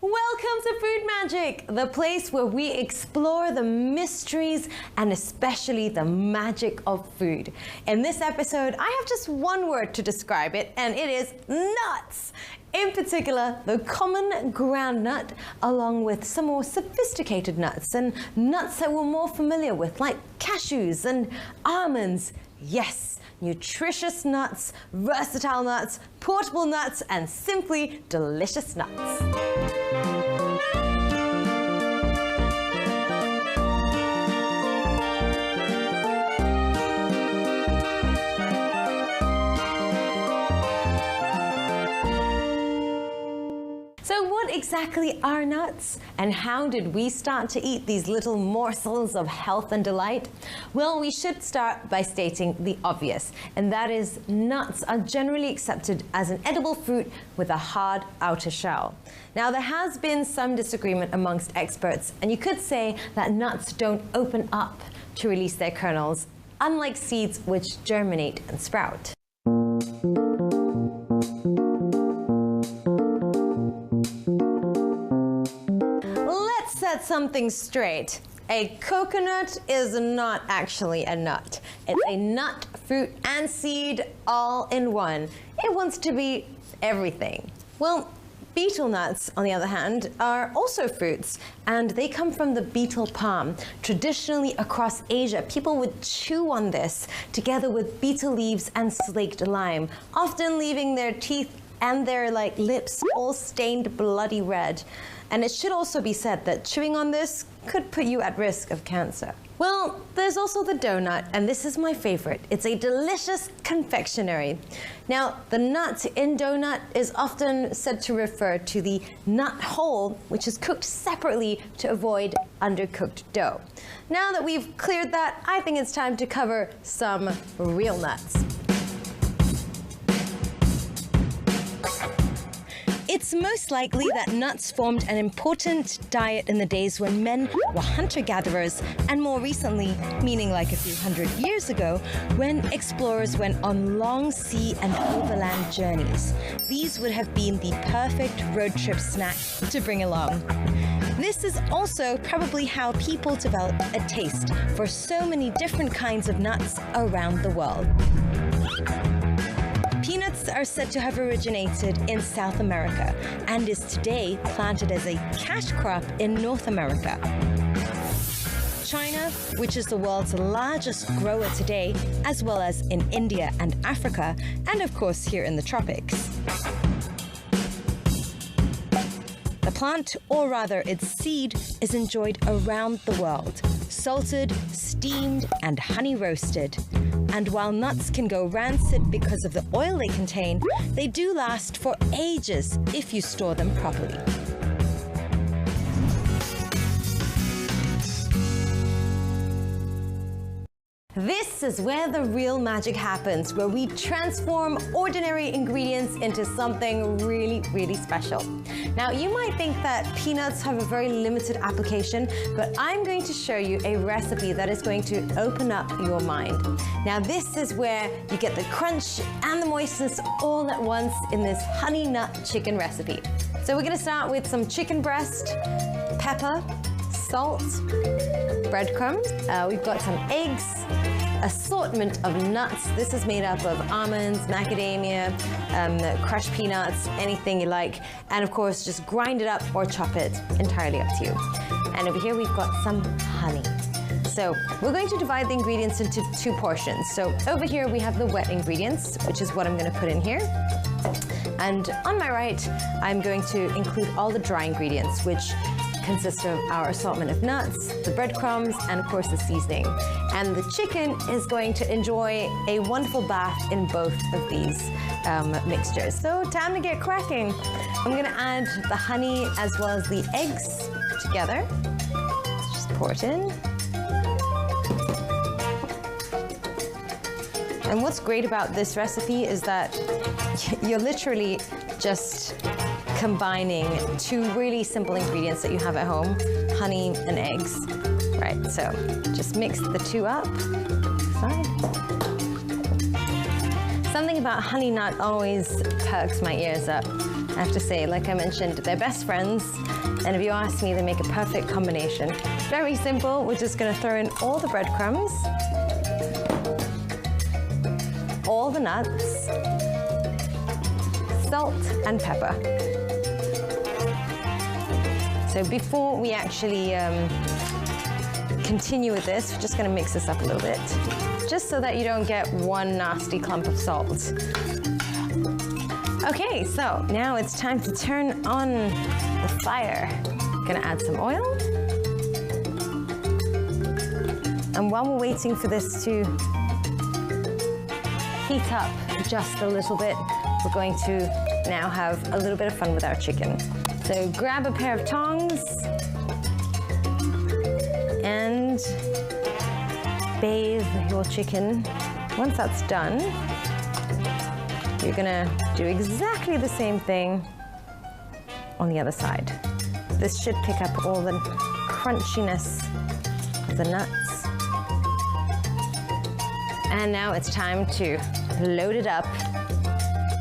Welcome to Food Magic, the place where we explore the mysteries and especially the magic of food. In this episode, I have just one word to describe it, and it is nuts. In particular, the common ground nut, along with some more sophisticated nuts and nuts that we're more familiar with, like cashews and almonds. Yes, nutritious nuts, versatile nuts, portable nuts, and simply delicious nuts. So what exactly are nuts? And how did we start to eat these little morsels of health and delight? Well, we should start by stating the obvious, and that is nuts are generally accepted as an edible fruit with a hard outer shell. Now, there has been some disagreement amongst experts, and you could say that nuts don't open up to release their kernels, unlike seeds which germinate and sprout. Set something straight. A coconut is not actually a nut. It's a nut, fruit, and seed all in one. It wants to be everything. Well, betel nuts, on the other hand, are also fruits, and they come from the betel palm. Traditionally across Asia, people would chew on this together with betel leaves and slaked lime, often leaving their teeth and their lips all stained bloody red. And it should also be said that chewing on this could put you at risk of cancer. Well, there's also the donut, and this is my favorite. It's a delicious confectionery. Now, the nut in donut is often said to refer to the nut whole, which is cooked separately to avoid undercooked dough. Now that we've cleared that, I think it's time to cover some real nuts. It's most likely that nuts formed an important diet in the days when men were hunter-gatherers, and more recently, meaning like a few hundred years ago, when explorers went on long sea and overland journeys. These would have been the perfect road trip snack to bring along. This is also probably how people developed a taste for so many different kinds of nuts around the world. Peanuts are said to have originated in South America and is today planted as a cash crop in North America. China, which is the world's largest grower today, as well as in India and Africa, and of course here in the tropics. The plant, or rather its seed, is enjoyed around the world, salted, steamed, and honey roasted. And while nuts can go rancid because of the oil they contain, they do last for ages if you store them properly. This is where the real magic happens, where we transform ordinary ingredients into something really, really special. Now, you might think that peanuts have a very limited application, but I'm going to show you a recipe that is going to open up your mind. Now, this is where you get the crunch and the moistness all at once in this honey nut chicken recipe. So we're going to start with some chicken breast, pepper, salt, breadcrumbs. We've got some eggs, assortment of nuts. This is made up of almonds, macadamia, crushed peanuts, anything you like. And of course, just grind it up or chop it, entirely up to you. And over here, we've got some honey. So we're going to divide the ingredients into two portions. So over here, we have the wet ingredients, which is what I'm going to put in here. And on my right, I'm going to include all the dry ingredients, which consist of our assortment of nuts, the breadcrumbs, and of course the seasoning. And the chicken is going to enjoy a wonderful bath in both of these mixtures. So time to get cracking. I'm going to add the honey as well as the eggs together. Just pour it in. And what's great about this recipe is that you're literally just combining two really simple ingredients that you have at home, honey and eggs. Right, so just mix the two up. Something about honey nut always perks my ears up. I have to say, like I mentioned, they're best friends. And if you ask me, they make a perfect combination. Very simple. We're just going to throw in all the breadcrumbs, all the nuts, salt and pepper. So before we actually continue with this, we're just going to mix this up a little bit, just so that you don't get one nasty clump of salt. Okay, so now it's time to turn on the fire. Gonna add some oil. And while we're waiting for this to heat up just a little bit, we're going to now have a little bit of fun with our chicken. So grab a pair of tongs and bathe your chicken. Once that's done, you're gonna do exactly the same thing on the other side. This should pick up all the crunchiness of the nuts. And now it's time to load it up,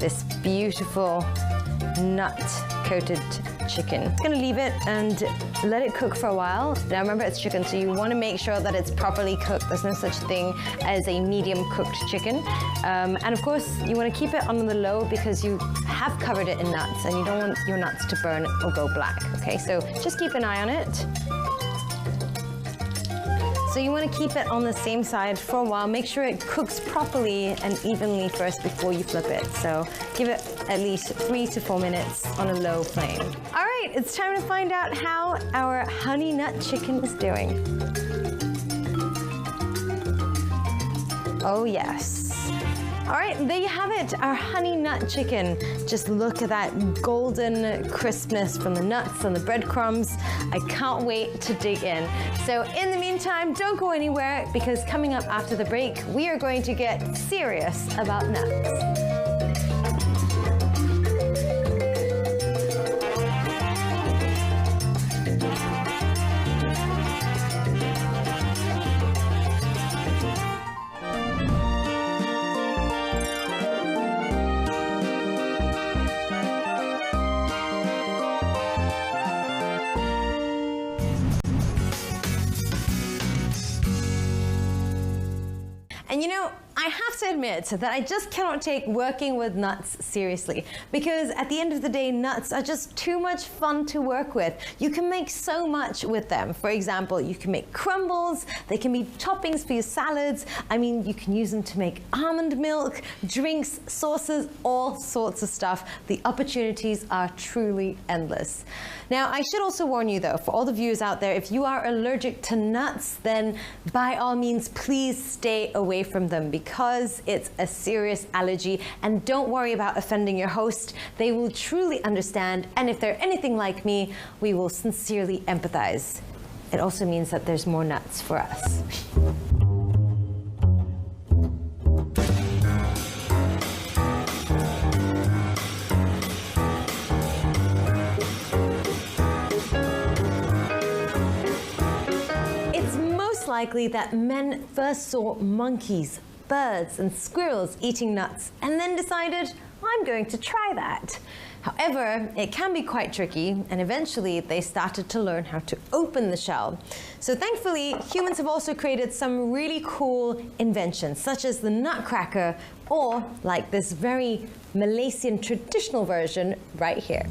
this beautiful nut-coated chicken. I'm gonna leave it and let it cook for a while. Now remember, it's chicken, so you wanna make sure that it's properly cooked. There's no such thing as a medium cooked chicken. And of course, you wanna keep it on the low because you have covered it in nuts and you don't want your nuts to burn or go black, okay? So just keep an eye on it. So you want to keep it on the same side for a while. Make sure it cooks properly and evenly first before you flip it. So give it at least 3 to 4 minutes on a low flame. All right, it's time to find out how our honey nut chicken is doing. Oh yes. All right, there you have it, our honey nut chicken. Just look at that golden crispness from the nuts and the breadcrumbs. I can't wait to dig in. So in the meantime, don't go anywhere because coming up after the break, we are going to get serious about nuts. And you know, I have to admit that I just cannot take working with nuts seriously because at the end of the day, nuts are just too much fun to work with. You can make so much with them. For example, you can make crumbles, they can be toppings for your salads. I mean, you can use them to make almond milk, drinks, sauces, all sorts of stuff. The opportunities are truly endless. Now, I should also warn you though, for all the viewers out there, if you are allergic to nuts, then by all means, please stay away from them because it's a serious allergy. And don't worry about offending your host. They will truly understand. And if they're anything like me, we will sincerely empathize. It also means that there's more nuts for us. Likely that men first saw monkeys, birds, and squirrels eating nuts and then decided, I'm going to try that. However, it can be quite tricky, and eventually they started to learn how to open the shell. So thankfully, humans have also created some really cool inventions, such as the nutcracker, or like this very Malaysian traditional version right here.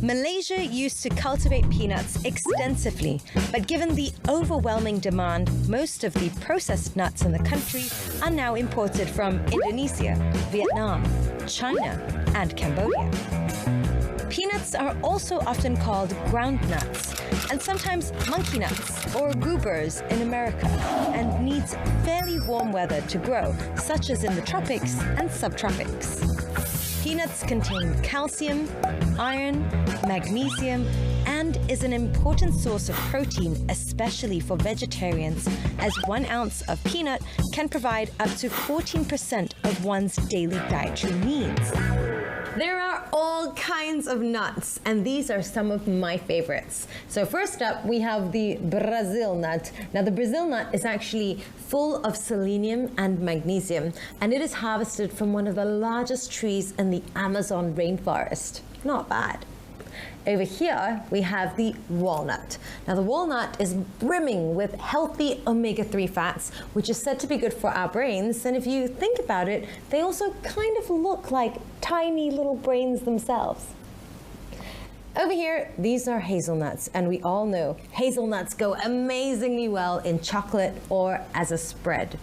Malaysia used to cultivate peanuts extensively, but given the overwhelming demand, most of the processed nuts in the country are now imported from Indonesia, Vietnam, China, and Cambodia. Peanuts are also often called ground nuts, and sometimes monkey nuts or goobers in America, and needs fairly warm weather to grow, such as in the tropics and subtropics. Peanuts contain calcium, iron, magnesium, and is an important source of protein, especially for vegetarians, as 1 ounce of peanut can provide up to 14% of one's daily dietary needs. There are all kinds of nuts, and these are some of my favorites. So first up, we have the Brazil nut. Now, the Brazil nut is actually full of selenium and magnesium, and it is harvested from one of the largest trees in the Amazon rainforest. Not bad. Over here, we have the walnut. Now, the walnut is brimming with healthy omega-3 fats, which is said to be good for our brains. And if you think about it, they also kind of look like tiny little brains themselves. Over here, these are hazelnuts, and we all know hazelnuts go amazingly well in chocolate or as a spread.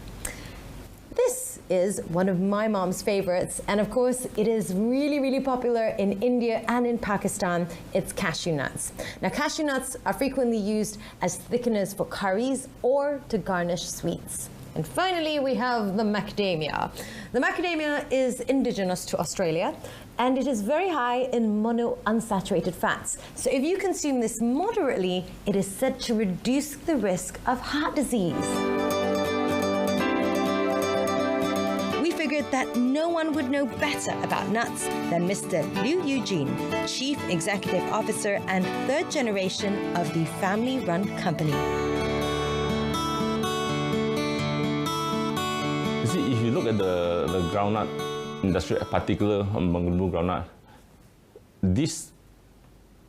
This is one of my mom's favorites, and of course, it is really, really popular in India and in Pakistan. It's cashew nuts. Now, cashew nuts are frequently used as thickeners for curries or to garnish sweets. And finally, we have the macadamia. The macadamia is indigenous to Australia, and it is very high in monounsaturated fats. So if you consume this moderately, it is said to reduce the risk of heart disease. We figured that no one would know better about nuts than Mr. Liu Eugene, Chief Executive Officer and third generation of the family-run company. You see, if you look at the groundnut industry, in particular Mangunu groundnut, this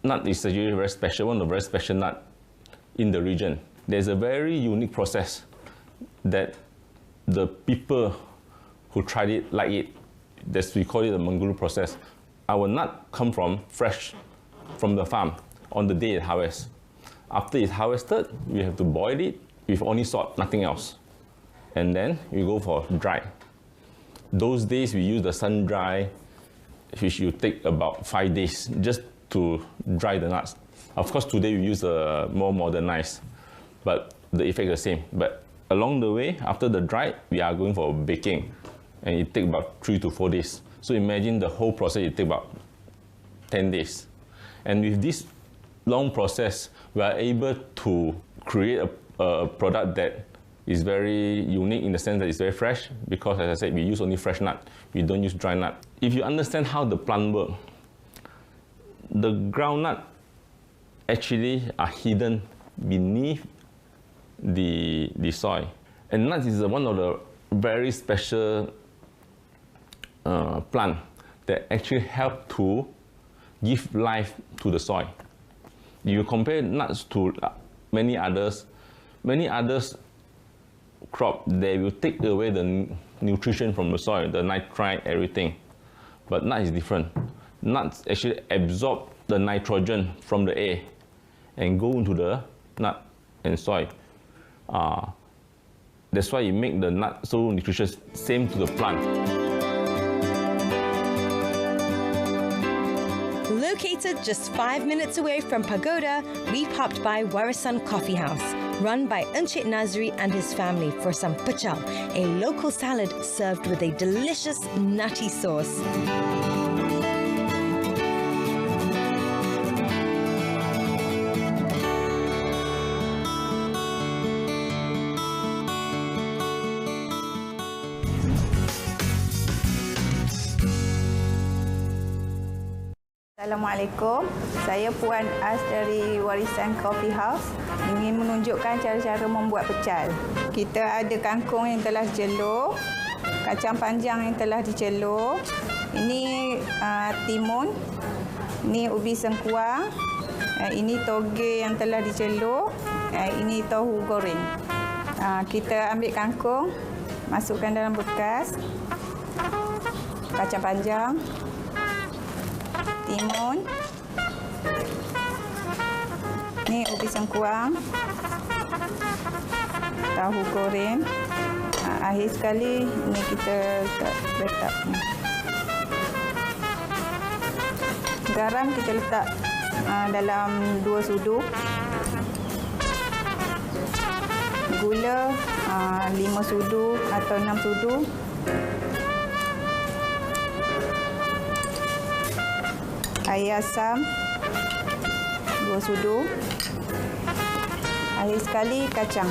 nut is actually very special, one of the very special nuts in the region. There's a very unique process that the people who tried it like it. We call it the Mangunu process. Our nut come from fresh from the farm on the day it harvests. After it's harvested, we have to boil it with only salt, nothing else. And then we go for dry. Those days we use the sun dry, which will take about 5 days just to dry the nuts. Of course, today we use a more modernized, but the effect is the same. But along the way, after the dry, we are going for baking, and it takes about 3 to 4 days. So imagine the whole process, it takes about 10 days. And with this long process, we are able to create a product that is very unique in the sense that it's very fresh, because as I said, we use only fresh nut. We don't use dry nut. If you understand how the plant works, the groundnut actually are hidden beneath the soil. And nuts is one of the very special plant that actually help to give life to the soil. You compare nuts to many others crop, they will take away the nutrition from the soil, the nitrite, everything. But nut is different. Nuts actually absorb the nitrogen from the air and go into the nut and soil. That's why it makes the nut so nutritious, same to the plant. Located just 5 minutes away from Pagoda, we popped by Warasan Coffee House, run by Encik Nazri and his family for some pachal, a local salad served with a delicious nutty sauce. Assalamualaikum, saya Puan As dari Warisan Coffee House ingin menunjukkan cara-cara membuat pecal. Kita ada kangkung yang telah dicelur, kacang panjang yang telah dicelur, ini timun, ini ubi sengkuang, ini toge yang telah dicelur, ini tahu goreng. Kita ambil kangkung, masukkan dalam bekas, kacang panjang, timun, ni ubi sengkuang, tahu goreng. Akhir sekali ni kita letak garam, kita letak dalam 2 sudu, gula 5 sudu atau 6 sudu, air asam 2 sudu, akhir sekali kacang.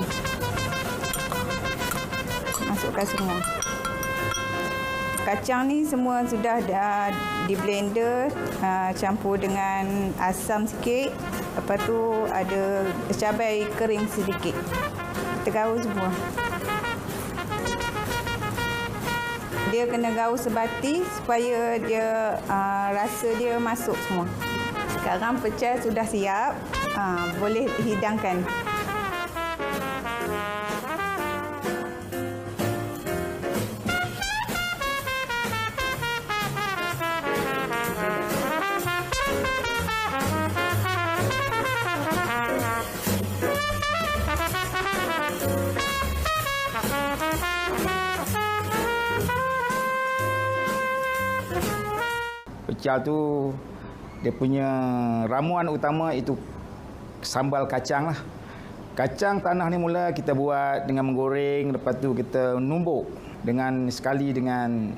Masukkan semua. Kacang ni semua sudah dah di blender, campur dengan asam sikit, lepas tu ada cabai kering sedikit. Kita gaul semua. Dia kena gaul sebati supaya dia rasa dia masuk semua. Sekarang pecel sudah siap, boleh hidangkan. Pecel tu dia punya ramuan utama itu sambal kacang lah. Kacang tanah ni mula kita buat dengan menggoreng, lepas tu kita numbuk sekali dengan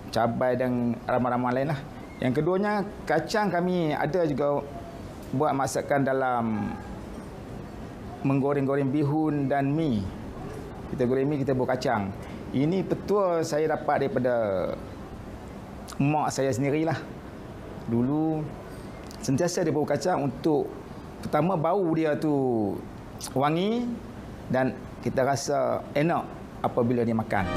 cabai dan ramuan-ramuan lain lah. Yang keduanya, kacang kami ada juga buat masakan dalam menggoreng-goreng bihun dan mi. Kita goreng mi, kita buat kacang. Ini petua saya dapat daripada mak saya sendirilah. Dulu sentiasa dia bau kacang untuk pertama bau dia tu wangi dan kita rasa enak apabila dia makan.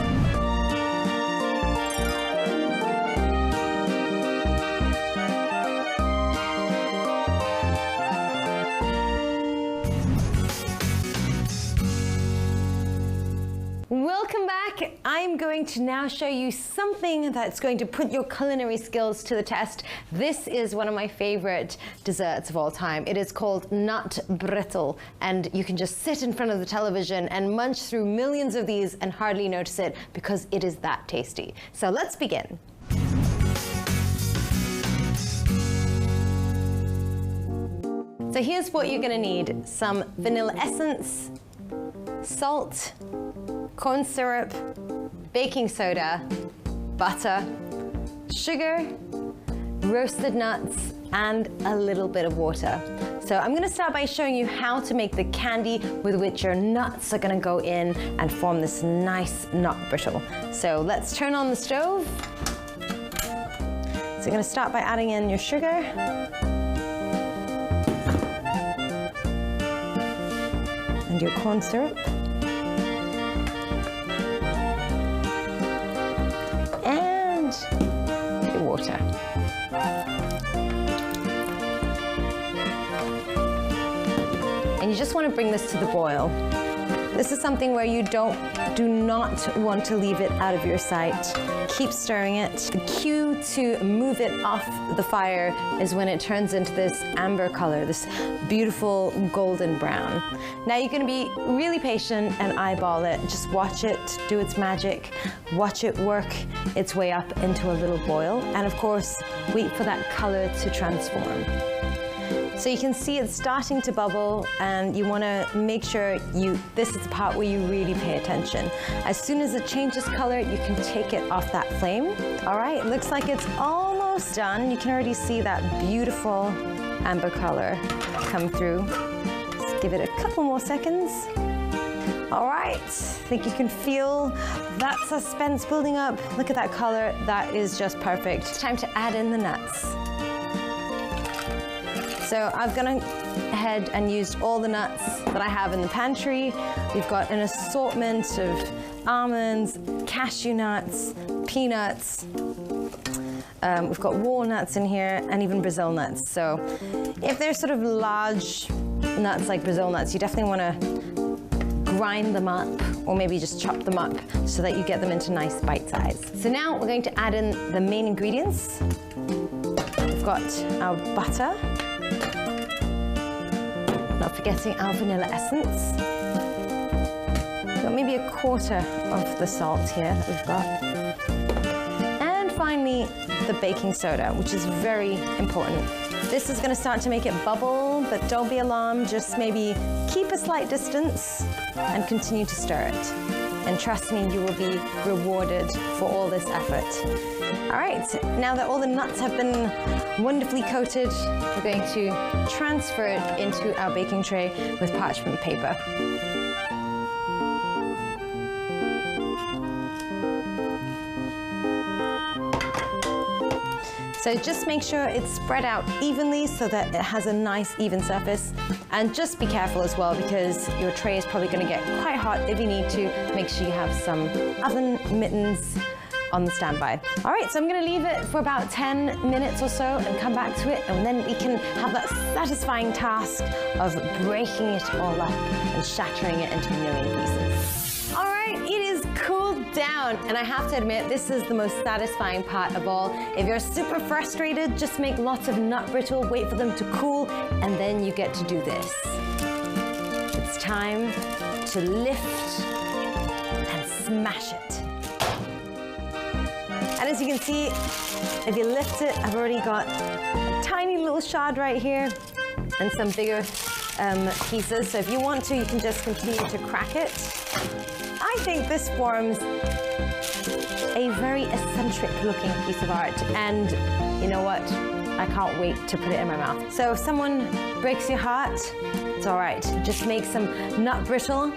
Welcome back. I'm going to now show you something that's going to put your culinary skills to the test. This is one of my favorite desserts of all time. It is called nut brittle, and you can just sit in front of the television and munch through millions of these and hardly notice it because it is that tasty. So let's begin. So here's what you're going to need: some vanilla essence, salt, corn syrup, baking soda, butter, sugar, roasted nuts, and a little bit of water. So I'm going to start by showing you how to make the candy with which your nuts are going to go in and form this nice nut brittle. So let's turn on the stove. So you're going to start by adding in your sugar. And your corn syrup. Your water. And you just want to bring this to the boil. This is something where you do not want to leave it out of your sight. Keep stirring it. The cue to move it off the fire is when it turns into this amber color, this beautiful golden brown. Now you're going to be really patient and eyeball it. Just watch it do its magic. Watch it work its way up into a little boil. And of course, wait for that color to transform. So you can see it's starting to bubble, and you want to make sure this is the part where you really pay attention. As soon as it changes color, you can take it off that flame. All right, looks like it's almost done. You can already see that beautiful amber color come through. Let's give it a couple more seconds. All right, I think you can feel that suspense building up. Look at that color, that is just perfect. It's time to add in the nuts. So I've gone ahead and used all the nuts that I have in the pantry. We've got an assortment of almonds, cashew nuts, peanuts. We've got walnuts in here and even Brazil nuts. So if they're sort of large nuts like Brazil nuts, you definitely want to grind them up or maybe just chop them up so that you get them into nice bite size. So now we're going to add in the main ingredients. We've got our butter. Not forgetting our vanilla essence. We've got maybe a quarter of the salt here that we've got. And finally, the baking soda, which is very important. This is going to start to make it bubble, but don't be alarmed. Just maybe keep a slight distance and continue to stir it. And trust me, you will be rewarded for all this effort. All right, now that all the nuts have been wonderfully coated, we're going to transfer it into our baking tray with parchment paper. So just make sure it's spread out evenly so that it has a nice even surface. And just be careful as well, because your tray is probably going to get quite hot. If you need to, make sure you have some oven mittens on the standby. All right, so I'm gonna leave it for about 10 minutes or so and come back to it, and then we can have that satisfying task of breaking it all up and shattering it into a million pieces. All right, it is cooled down, and I have to admit, this is the most satisfying part of all. If you're super frustrated, just make lots of nut brittle, wait for them to cool, and then you get to do this. It's time to lift and smash it. And as you can see, if you lift it, I've already got a tiny little shard right here and some bigger pieces. So if you want to, you can just continue to crack it. I think this forms a very eccentric looking piece of art. And you know what? I can't wait to put it in my mouth. So if someone breaks your heart, it's all right. Just make some nut brittle.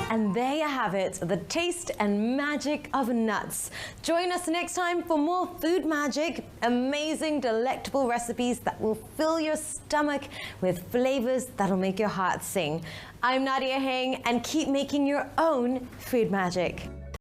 And there you have it, the taste and magic of nuts. Join us next time for more food magic, amazing, delectable recipes that will fill your stomach with flavors that'll make your heart sing. I'm Nadia Heng, and keep making your own food magic.